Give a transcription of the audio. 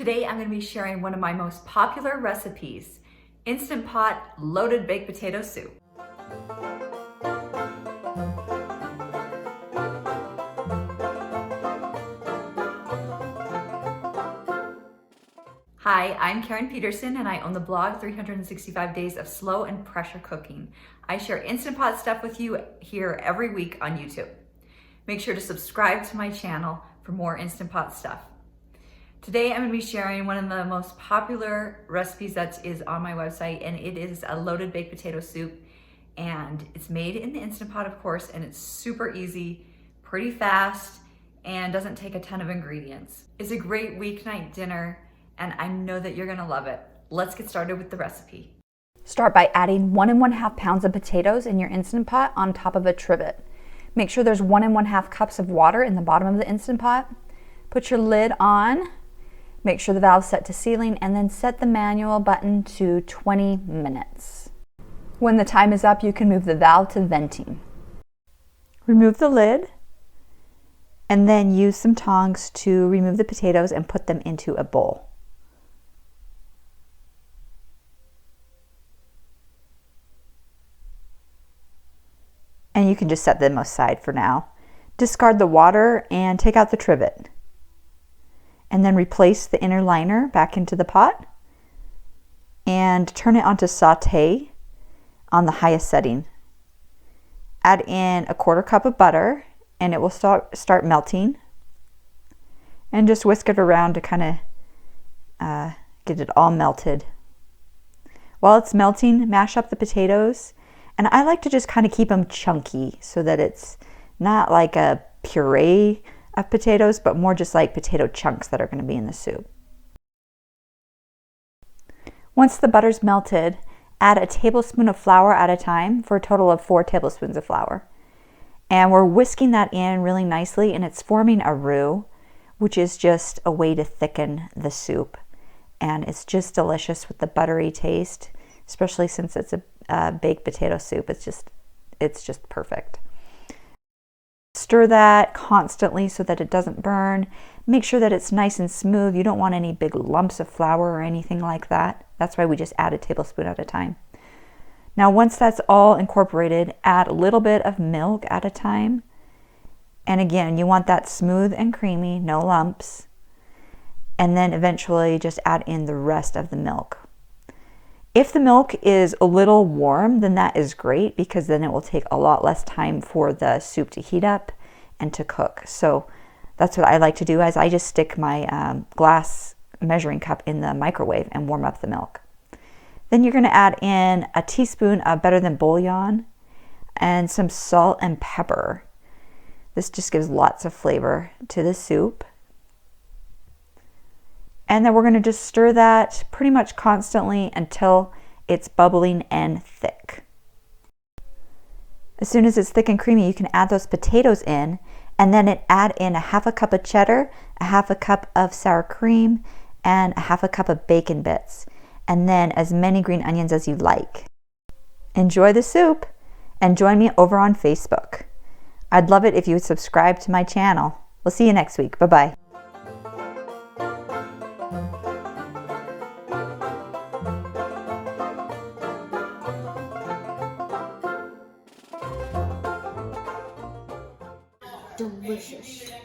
Today I'm going to be sharing one of my most popular recipes, Instant Pot Loaded Baked Potato Soup. Hi, I'm Karen Peterson and I own the blog 365 Days of Slow and Pressure Cooking. I share Instant Pot stuff with you here every week on YouTube. Make sure to subscribe to my channel for more Instant Pot stuff. Today I'm going to be sharing one of the most popular recipes that is on my website, and it is a loaded baked potato soup. And it's made in the Instant Pot, of course, and it's super easy, pretty fast, and doesn't take a ton of ingredients. It's a great weeknight dinner, and I know that you're gonna love it. Let's get started with the recipe. Start by adding 1 1/2 pounds of potatoes in your Instant Pot on top of a trivet. Make sure there's 1 1/2 cups of water in the bottom of the Instant Pot. Put your lid on, make sure the valve's set to sealing, and then set the manual button to 20 minutes. When the time is up, you can move the valve to venting. Remove the lid, and then use some tongs to remove the potatoes and put them into a bowl. And you can just set them aside for now. Discard the water and take out the trivet. And then replace the inner liner back into the pot and turn it onto saute on the highest setting. Add in a 1/4 cup of butter and it will start melting. And just whisk it around to kind of get it all melted. While it's melting, mash up the potatoes. And I like to just kind of keep them chunky so that it's not like a puree of potatoes, but more just like potato chunks that are going to be in the soup. Once the butter's melted, add a tablespoon of flour at a time for a total of 4 tablespoons of flour. And we're whisking that in really nicely, and it's forming a roux, which is just a way to thicken the soup. And it's just delicious with the buttery taste, especially since it's a baked potato soup. It's just perfect. Stir that constantly so that it doesn't burn. Make sure that it's nice and smooth. You don't want any big lumps of flour or anything like that. That's why we just add a tablespoon at a time. Now once that's all incorporated, add a little bit of milk at a time. And again, you want that smooth and creamy, no lumps. And then eventually just add in the rest of the milk. If the milk is a little warm, then that is great, because then it will take a lot less time for the soup to heat up and to cook. So that's what I like to do, is I just stick my glass measuring cup in the microwave and warm up the milk. Then you're going to add in a teaspoon of better than bouillon and some salt and pepper. This just gives lots of flavor to the soup. And then we're going to just stir that pretty much constantly until it's bubbling and thick. As soon as it's thick and creamy, you can add those potatoes in, and then add in a 1/2 cup of cheddar, a 1/2 cup of sour cream, and a 1/2 cup of bacon bits, and then as many green onions as you like. Enjoy the soup, and join me over on Facebook. I'd love it if you would subscribe to my channel. We'll see you next week. Bye-bye. Delicious.